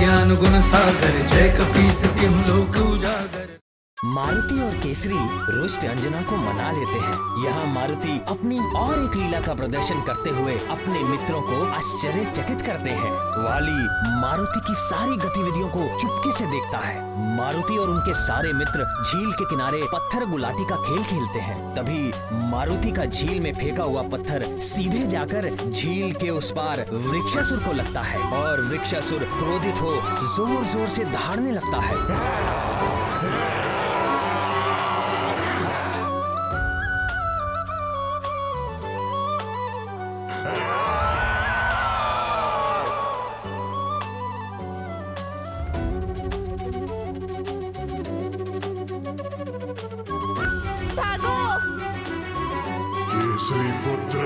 ज्ञान गुण सागर, जय कपीस तिहुँ लोक उजागर। मारुति और केसरी रुष्ट अंजना को मना लेते हैं। यहाँ मारुति अपनी और एक लीला का प्रदर्शन करते हुए अपने मित्रों को आश्चर्यचकित करते हैं। वाली मारुति की सारी गतिविधियों को चुपके से देखता है। मारुति और उनके सारे मित्र झील के किनारे पत्थर गुलाटी का खेल खेलते हैं। तभी मारुति का झील में फेंका हुआ पत्थर सीधे जाकर झील के उस पार वृक्षासुर को लगता है और वृक्षासुर क्रोधित हो जोर जोर से दहाड़ने लगता है। केसरी पुत्र,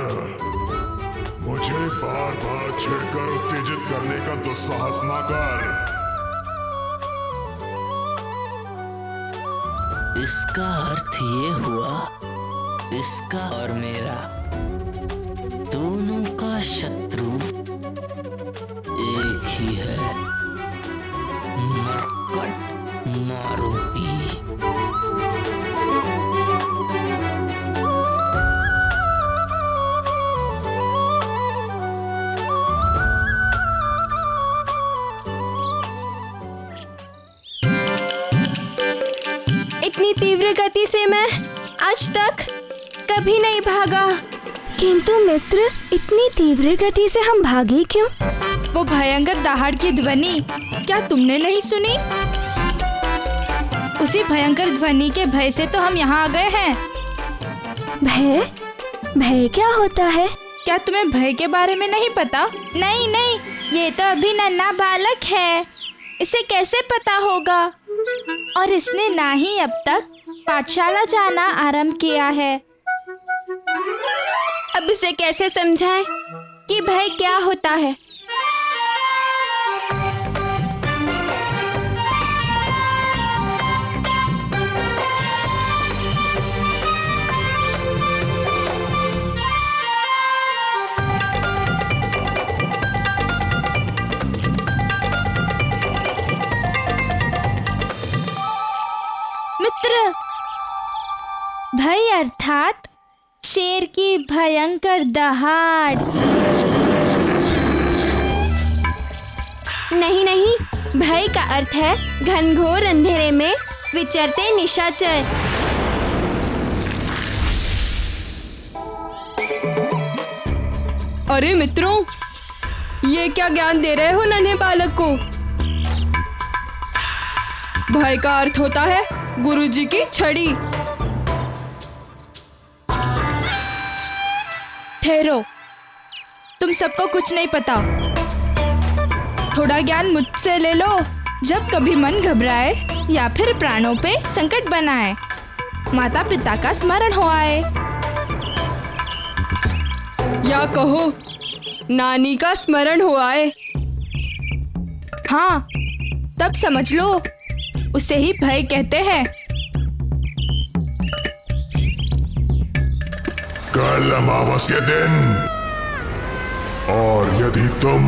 मुझे बार बार छेड़कर उत्तेजित करने का दुस्साहस न कर। इसका अर्थ ये हुआ, इसका और मेरा दोनों का शत्रु एक ही है, मरकट मारुति। इतनी तीव्र गति से मैं आज तक कभी नहीं भागा। किंतु मित्र, इतनी तीव्र गति से हम भागे क्यों? वो भयंकर दहाड़ की ध्वनि क्या तुमने नहीं सुनी? उसी भयंकर ध्वनि के भय से तो हम यहाँ आ गए हैं। भय? भय क्या होता है? क्या तुम्हें भय के बारे में नहीं पता? नहीं नहीं, ये तो अभी नन्हा बालक है, इसे कैसे पता होगा? और इसने ना ही अब तक पाठशाला जाना आरंभ किया है। अब इसे कैसे समझाएं कि भय क्या होता है? मित्र, भय अर्थात शेर की भयंकर दहाड़। नहीं नहीं, भय का अर्थ है घनघोर अंधेरे में विचरते निशाचर। अरे मित्रों, ये क्या ज्ञान दे रहे हो नन्हे बालक को? भय का अर्थ होता है गुरुजी की छड़ी। ठहरो, तुम सबको कुछ नहीं पता। थोड़ा ज्ञान मुझसे ले लो। जब कभी मन घबराए या फिर प्राणों पे संकट बनाए, माता पिता का स्मरण हो आए, या कहो नानी का स्मरण हो आए। हाँ, तब समझ लो, उसे ही भय कहते हैं। कल अमावस के दिन, और यदि तुम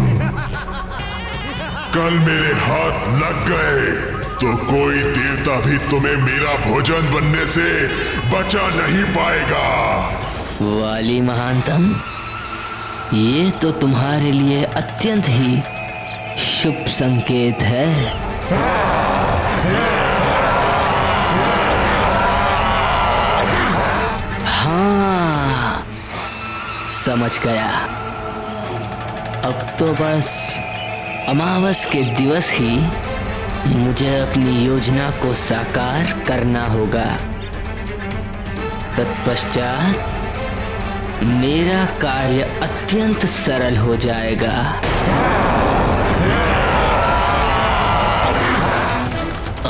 कल मेरे हाथ लग गए तो कोई देवता भी तुम्हें मेरा भोजन बनने से बचा नहीं पाएगा। वाली महानतम, ये तो तुम्हारे लिए अत्यंत ही शुभ संकेत है। हाँ, समझ गया। अब तो बस अमावस के दिवस ही मुझे अपनी योजना को साकार करना होगा। तत्पश्चात मेरा कार्य अत्यंत सरल हो जाएगा।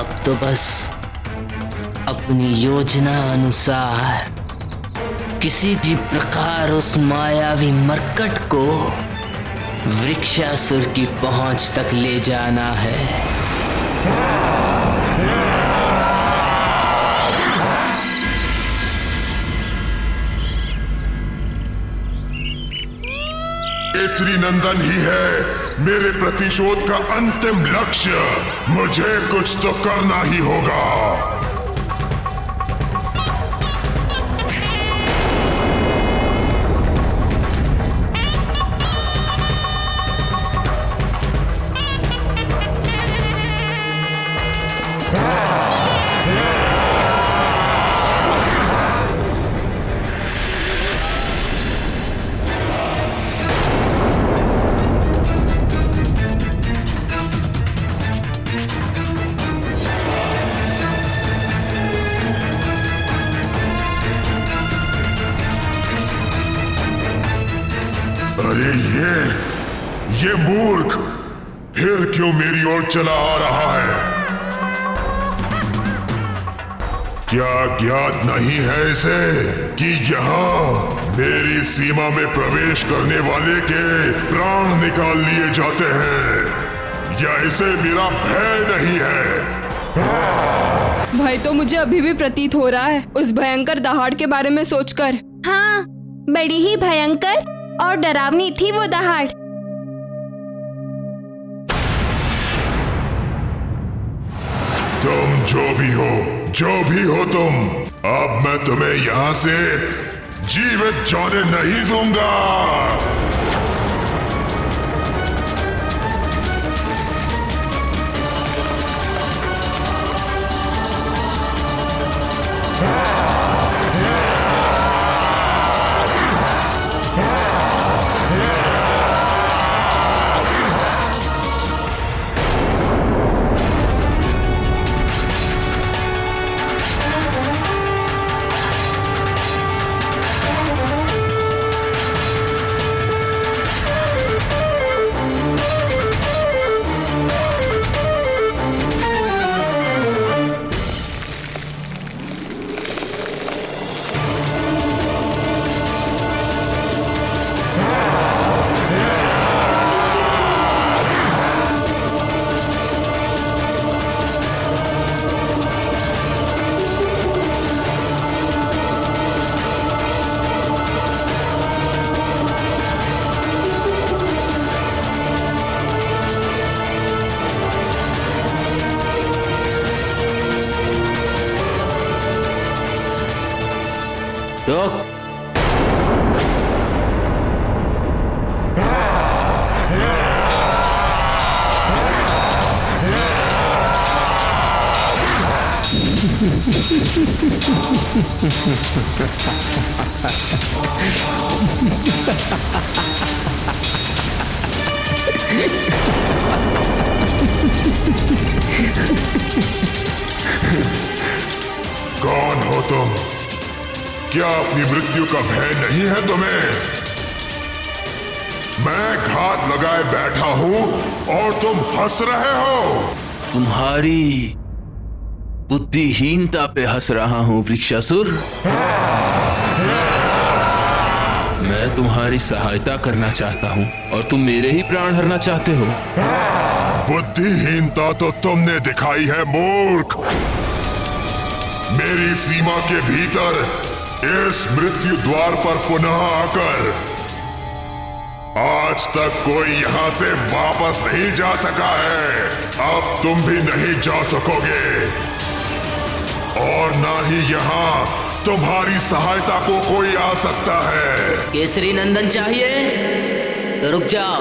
अब तो बस अपनी योजना अनुसार किसी भी प्रकार उस मायावी मरकट को वृक्षासुर की पहुंच तक ले जाना है। केसरी नंदन ही है मेरे प्रतिशोध का अंतिम लक्ष्य, मुझे कुछ तो करना ही होगा। अरे ये मूर्ख फिर क्यों मेरी ओर चला आ रहा है? क्या ज्ञात नहीं है इसे कि यहाँ मेरी सीमा में प्रवेश करने वाले के प्राण निकाल लिए जाते हैं? या इसे मेरा भय नहीं है? भय तो मुझे अभी भी प्रतीत हो रहा है उस भयंकर दहाड़ के बारे में सोचकर। हाँ, बड़ी ही भयंकर और डरावनी थी वो दहाड़। तुम जो भी हो तुम, अब मैं तुम्हें यहां से जीवित जाने नहीं दूंगा। रोक। कौन हो तुम? क्या अपनी मृत्यु का भय नहीं है तुम्हें? मैं घात लगाए बैठा हूं और तुम हंस रहे हो। तुम्हारी बुद्धिहीनता पे हंस रहा हूं वृक्षासुर। मैं तुम्हारी सहायता करना चाहता हूं और तुम मेरे ही प्राण हरना चाहते हो। बुद्धिहीनता तो तुमने दिखाई है मूर्ख। मेरी सीमा के भीतर इस मृत्यु द्वार पर पुनः आकर आज तक कोई यहां से वापस नहीं जा सका है। अब तुम भी नहीं जा सकोगे और ना ही यहां तुम्हारी सहायता को कोई आ सकता है। केसरी नंदन चाहिए तो रुक जाओ।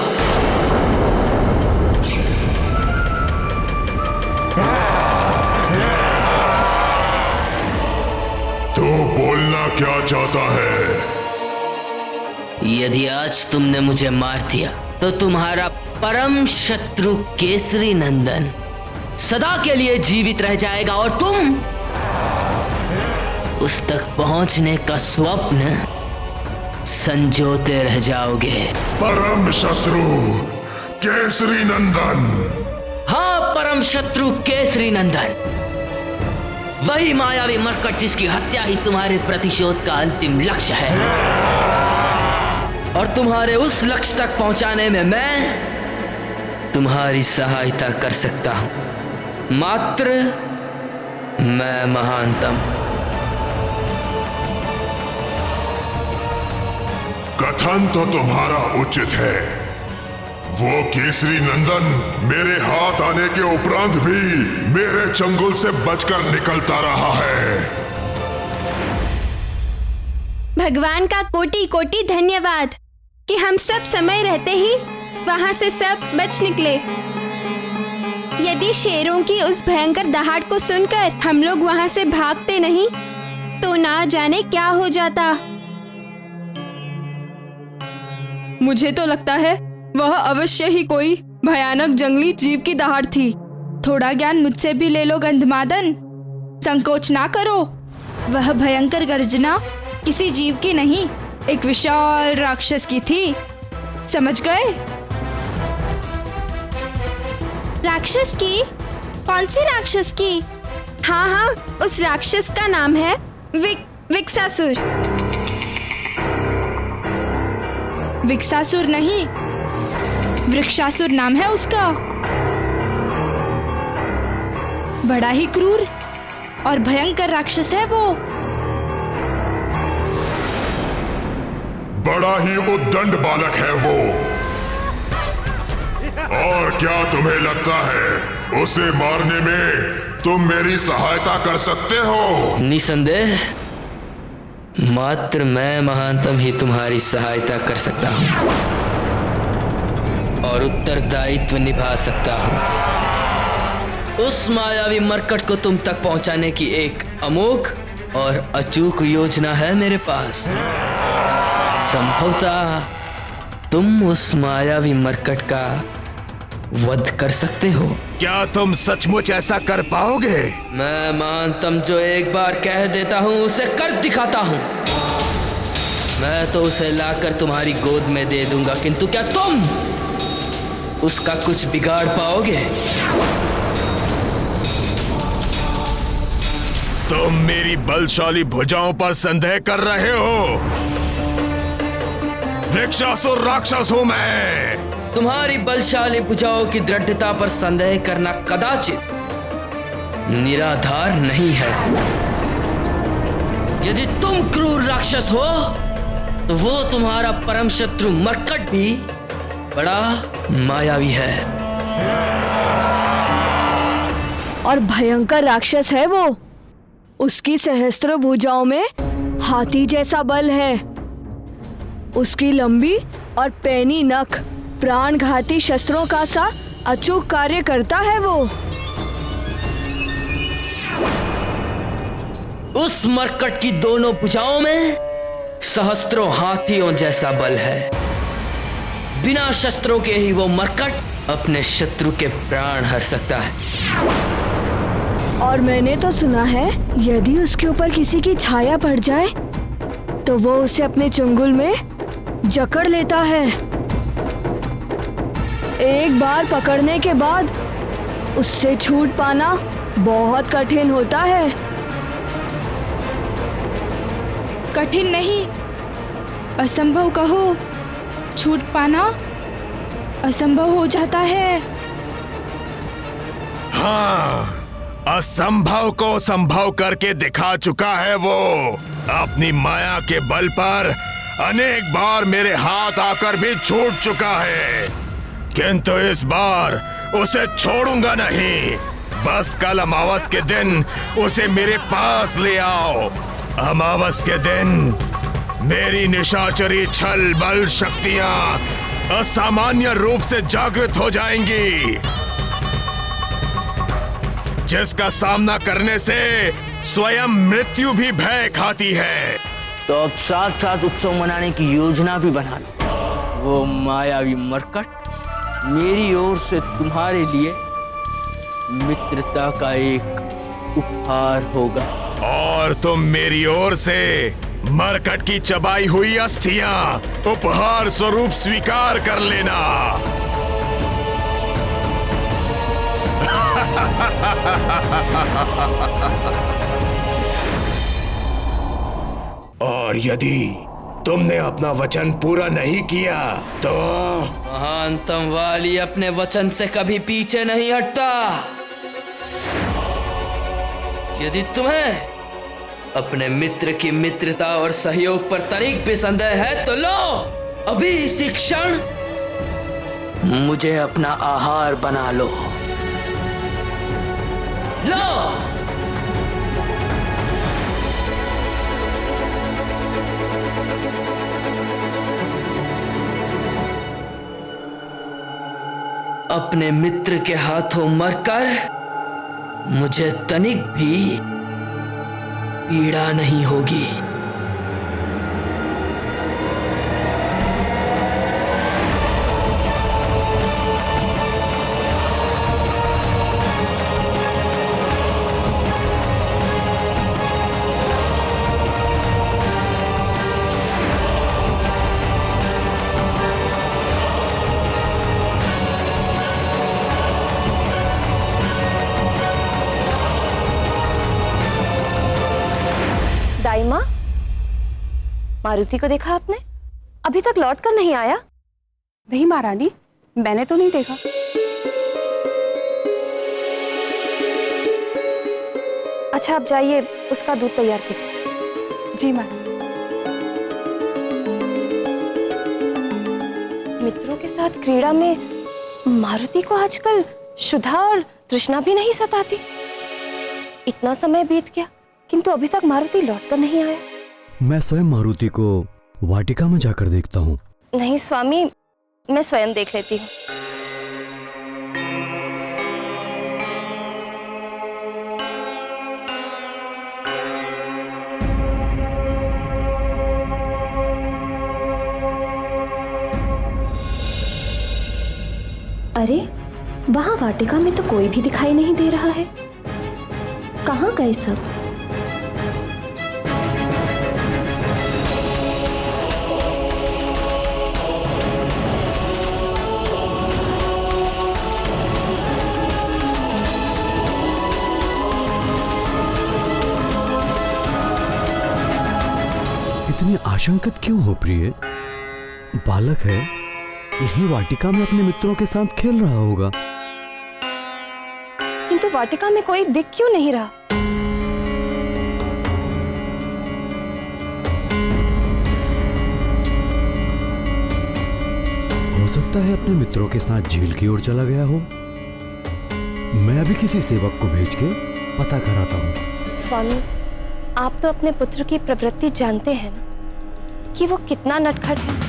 तो बोलना क्या चाहता है? यदि आज तुमने मुझे मार दिया तो तुम्हारा परम शत्रु केसरी नंदन सदा के लिए जीवित रह जाएगा और तुम उस तक पहुंचने का स्वप्न संजोते रह जाओगे। परम शत्रु केसरी नंदन। हाँ, परम शत्रु केसरी नंदन, वही मायावी मरकट जिसकी हत्या ही तुम्हारे प्रतिशोध का अंतिम लक्ष्य है। और तुम्हारे उस लक्ष्य तक पहुंचाने में मैं तुम्हारी सहायता कर सकता हूं। मात्र मैं महानतम। कथन तो तुम्हारा उचित है, वो केसरी नंदन मेरे हाथ आने के उपरांत भी मेरे चंगुल से बचकर निकलता रहा है। भगवान का कोटि कोटि धन्यवाद कि हम सब समय रहते ही वहाँ से सब बच निकले। यदि शेरों की उस भयंकर दहाड़ को सुनकर हम लोग वहाँ से भागते नहीं तो ना जाने क्या हो जाता। मुझे तो लगता है वह अवश्य ही कोई भयानक जंगली जीव की दहाड़ थी। थोड़ा ज्ञान मुझसे भी ले लो गंधमादन, संकोच ना करो। वह भयंकर गर्जना किसी जीव की नहीं, एक विशाल राक्षस की थी, समझ गए? राक्षस की? कौन सी राक्षस की? हाँ हाँ, उस राक्षस का नाम है विक्सासुर। विक्सासुर नहीं, वृक्षासुर नाम है उसका। बड़ा ही क्रूर और भयंकर राक्षस है वो। बड़ा ही उद्दंड बालक है वो। और क्या तुम्हें लगता है उसे मारने में तुम मेरी सहायता कर सकते हो? निसंदेह मात्र मैं महानतम ही तुम्हारी सहायता कर सकता हूँ और उत्तरदायित्व निभा सकता हूँ। उस मायावी मरकट को तुम तक पहुंचाने की एक अमोघ और अचूक योजना है मेरे पास। संभवतः तुम उस मायावी मरकट का वध कर सकते हो। क्या तुम सचमुच ऐसा कर पाओगे? मैं महानतम जो एक बार कह देता हूँ उसे कर दिखाता हूँ। मैं तो उसे लाकर तुम्हारी गोद में दे दूंगा, किंतु क्या तुम उसका कुछ बिगाड़ पाओगे? तुम मेरी बलशाली भुजाओं पर संदेह कर रहे हो? वृक्षासुर राक्षस हूं मैं। तुम्हारी बलशाली भुजाओं की दृढ़ता पर संदेह करना कदाचित निराधार नहीं है। यदि तुम क्रूर राक्षस हो तो वो तुम्हारा परम शत्रु मरकट भी बड़ा मायावी है और भयंकर राक्षस है वो। उसकी सहस्त्र भुजाओं में हाथी जैसा बल है। उसकी लंबी और पैनी नख प्राणघाती शस्त्रों का सा अचूक कार्य करता है वो। उस मरकट की दोनों भुजाओं में सहस्त्रों हाथियों जैसा बल है। बिना शस्त्रों के ही वो मरकट अपने शत्रु के प्राण हर सकता है। और मैंने तो सुना है यदि उसके ऊपर किसी की छाया पड़ जाए तो वो उसे अपने चंगुल में जकड़ लेता है। एक बार पकड़ने के बाद उससे छूट पाना बहुत कठिन होता है। कठिन नहीं, असंभव कहो। छूट पाना असंभव हो जाता है। हाँ, असंभव को संभव करके दिखा चुका है वो। अपनी माया के बल पर अनेक बार मेरे हाथ आकर भी छूट चुका है, किंतु इस बार उसे छोड़ूंगा नहीं। बस कल अमावस के दिन उसे मेरे पास ले आओ। अमावस के दिन मेरी निशाचरी छल बल शक्तियां असामान्य रूप से जागृत हो जाएंगी, जिसका सामना करने से स्वयं मृत्यु भी भय खाती है। तो अब साथ साथ उत्सव मनाने की योजना भी बना लो। वो मायावी मरकट मेरी ओर से तुम्हारे लिए मित्रता का एक उपहार होगा और तुम मेरी ओर से मरकट की चबाई हुई अस्थियां उपहार स्वरूप स्वीकार कर लेना। और यदि तुमने अपना वचन पूरा नहीं किया तो महानतम वाली अपने वचन से कभी पीछे नहीं हटता। यदि तुम्हें अपने मित्र की मित्रता और सहयोग पर तनिक भी संदेह है तो लो, अभी इसी क्षण मुझे अपना आहार बना लो। लो! अपने मित्र के हाथों मरकर मुझे तनिक भी पीड़ा नहीं होगी। दाइमा, मारुति को देखा आपने? अभी तक लौट कर नहीं आया। नहीं महारानी, मैंने तो नहीं देखा। अच्छा, आप जाइए, उसका दूध तैयार कीजिए। जी माँ। मित्रों के साथ क्रीड़ा में मारुति को आजकल क्षुधा और तृष्णा भी नहीं सताती। इतना समय बीत गया किंतु अभी तक मारुति लौट कर नहीं आया। मैं स्वयं मारुति को वाटिका में जाकर देखता हूँ। नहीं स्वामी, मैं स्वयं देख लेती हूँ। अरे, वहां वाटिका में तो कोई भी दिखाई नहीं दे रहा है। कहाँ गए सब? इतनी आशंकित क्यों हो प्रिय? बालक है, यही वाटिका में अपने मित्रों के साथ खेल रहा होगा। किंतु वाटिका में कोई दिख क्यों नहीं रहा? हो सकता है अपने मित्रों के साथ झील की ओर चला गया हो। मैं अभी किसी सेवक को भेज के पता कराता हूँ। स्वामी, आप तो अपने पुत्र की प्रवृत्ति जानते हैं ना, कि वो कितना नटखट है।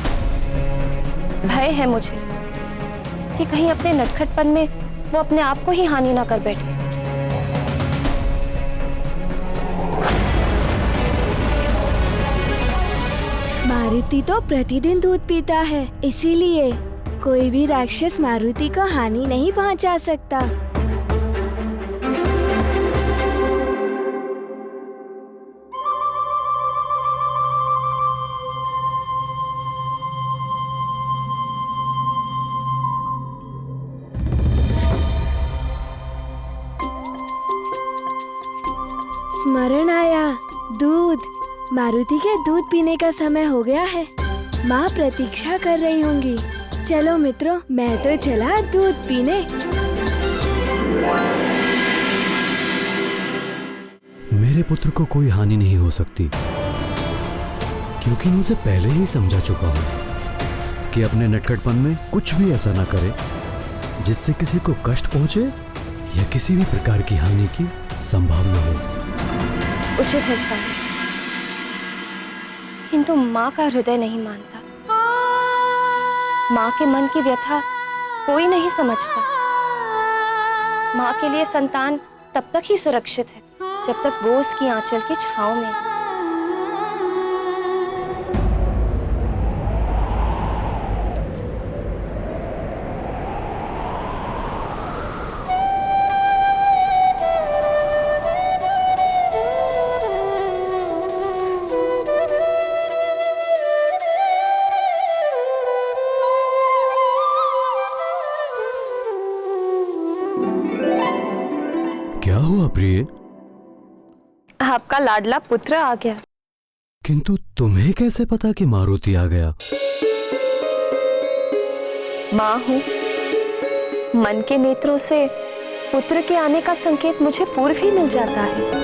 भय है मुझे कि कहीं अपने नटखटपन में वो अपने आप को ही हानि ना कर बैठे। मारुति तो प्रतिदिन दूध पीता है, इसीलिए कोई भी राक्षस मारुति को हानि नहीं पहुंचा सकता। स्मरण आया, दूध। मारुति के दूध पीने का समय हो गया है। माँ प्रतीक्षा कर रही होंगी। चलो मित्रों, मैं तो चला दूध पीने। मेरे पुत्र को कोई हानि नहीं हो सकती, क्योंकि मैं उसे पहले ही समझा चुका हूँ कि अपने नटखटपन में कुछ भी ऐसा ना करे जिससे किसी को कष्ट पहुंचे या किसी भी प्रकार की हानि की संभावना हो। उचित है स्वामी, किंतु माँ का हृदय नहीं मानता। माँ के मन की व्यथा कोई नहीं समझता। माँ के लिए संतान तब तक ही सुरक्षित है जब तक वो उसकी आंचल की छांव में है। क्या हुआ प्रिय? आपका लाडला पुत्र आ गया। किंतु तुम्हें कैसे पता कि मारुति आ गया? माँ हूँ, मन के नेत्रों से पुत्र के आने का संकेत मुझे पूर्व ही मिल जाता है।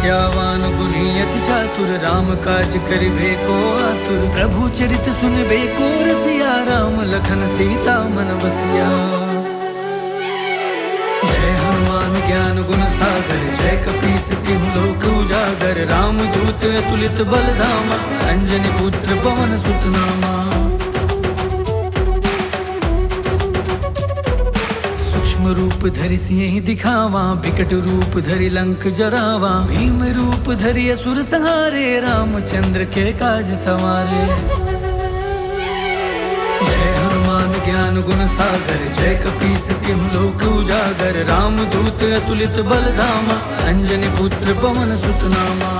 विद्यावान गुणी अति चातुर, राम काज करिबे को आतुर। प्रभु चरित सुनबे को रसिया, राम लखन सीता मन बसिया। जय हनुमान ज्ञान गुण सागर, जय कपीस तिहुँ लोक उजागर। राम दूत अतुलित बल धामा, अंजनी पुत्र पवन सुत नामा। सूक्ष्म रूप धरि सिंह दिखावा, विकट रूप धरि लंक जरावा। भीम रूप धरि असुर संहारे, रामचंद्र के काज सवारे। जय हनुमान ज्ञान गुण सागर, जय कपीस तिहुँ लोक उजागर। राम दूत अतुलित बल धामा, अंजनी पुत्र पवन सुत नामा।